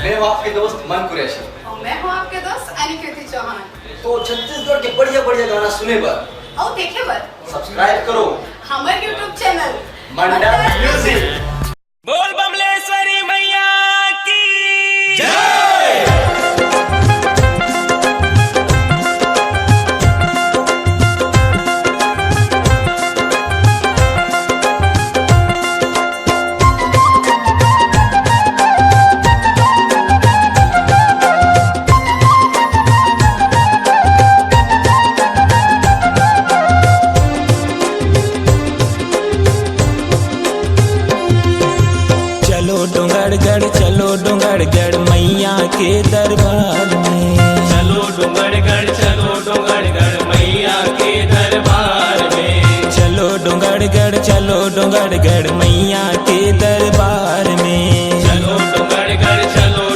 मैं हूँ आपके दोस्त मन कुरैशी और मैं हूँ आपके दोस्त अनिकेत चौहान। तो छत्तीसगढ़ के बढ़िया बढ़िया गाना सुने बर और देखे बर सब्सक्राइब करो हमारे यूट्यूब चैनल मंडल म्यूजिक। बोल बमलेश्वरी मैया की जय। चलो डोंगरगढ़ मैया के दरबार में। चलो डोंगरगढ़ मैया के दरबार में। चलो डोंगरगढ़ मैया के दरबार में। चलो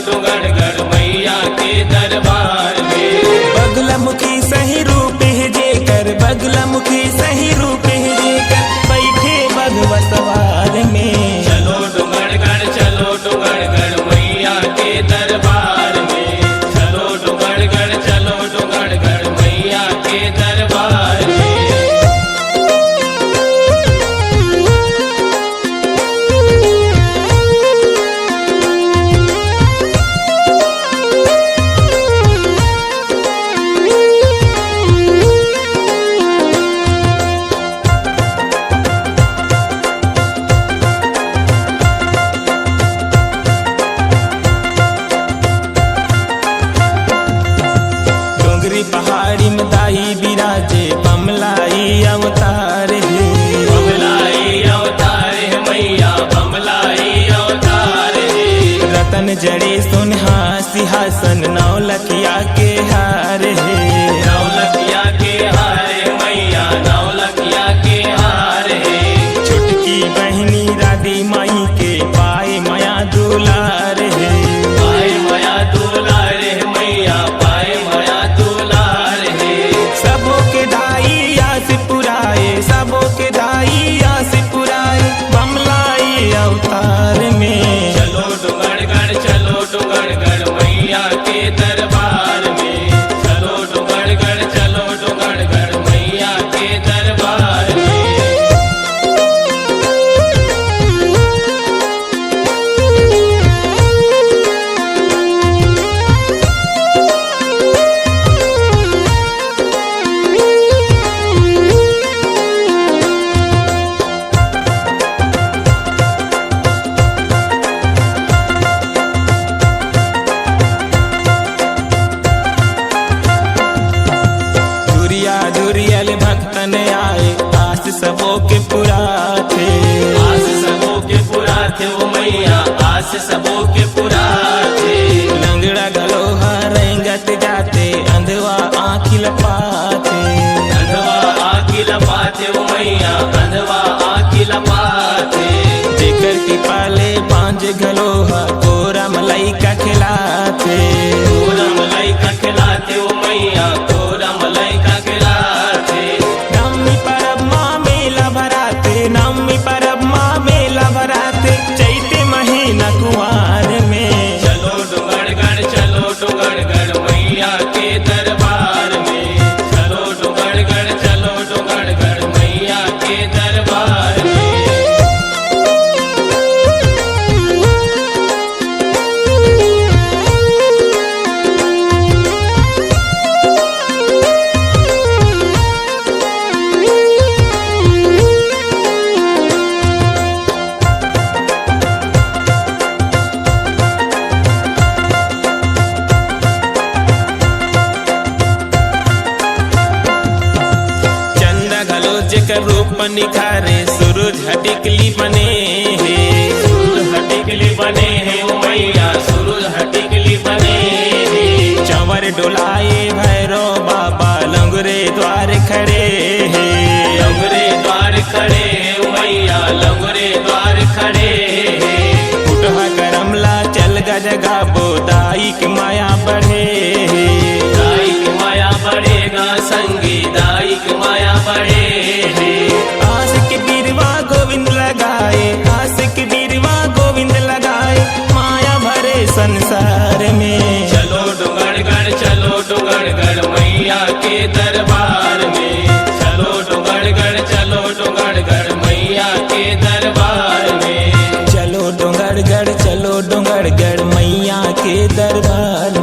डोंगरगढ़ मैया के दरबार में। बगलामुखी सही रूप है जेकर, बगलामुखी सही रूप है जेकर, बैठे बगवा सवार में। चलो डोंगरगढ़ मैया के दरबार में। चलो डोंगरगढ़ मैया के दरबार में। पहाड़ी में दाई बिराजे बमलाई अवतार है। बमलाई अवतार है मैया, बमलाई अवतार है। रतन जड़े सुनहा सिंहासन नौलखिया के हार है। नौलखिया के हार है मैया, नौलखिया के हार है। छुटकी बहनी राधी माई के पाए माया दुलार है। पाए माया दुलार है मैया, पाए माया दुलार है। सबों के दाई आस पुराए, सबों के दाई आस पुराए बमलाई अवतार में। चलो डोंगरगढ़ मैया के दरबार में। चलो डोंगरगढ़ मैया के दरबार में। दुरियल भक्तन आए आस सबों के पुराथे। आस सबों के पुराथे ओ मैया, आस सबों के पुराथे। लंगड़ा गलोहा रेंगत जाते अंधवा आँखी लपाते। अंधवा आँखी लपाते ओ मैया, अंधवा आँखी लपाते। जेकर की पाले बांझ गलोहा कोरा मलाई का खिलाते। कोरा मलाई का खिलाते ओ मैया, कोरा मलाई का खिलाते। नवमी परब माँ मेला भराते, नवमी परब माँ मेला भराते, चैते महीना कुंवार में। चलो डोंगरगढ़ मैया के दरबार में। चलो डोंगरगढ़ मैया के दरबार में। जेकर रूप निखारे सूरज हटिकली बने हैं। सूरज हटिकली बने हैं ओ मैया, सूरज हटिकली बने हैं। चंवर डोलाए भैरव बाबा लंगरे द्वार खड़े हैं। लंगरे द्वार खड़े हैं ओ मैया, लंगरे द्वार खड़े हैं। उठा करमला चल गजगा बोदाई की माया बढ़े। दाई की माया बढ़ेगा संगी, दाई की माया बढ़े। आस के बीरवा गोविंद लगाए, आस के बीरवा गोविंद लगाए, माया भरे संसार में। चलो डुंगरगढ़ मैया के दरबार में। चलो डुंगरगढ़ मैया के दरबार में। चलो डुंगरगढ़ मैया के दरबार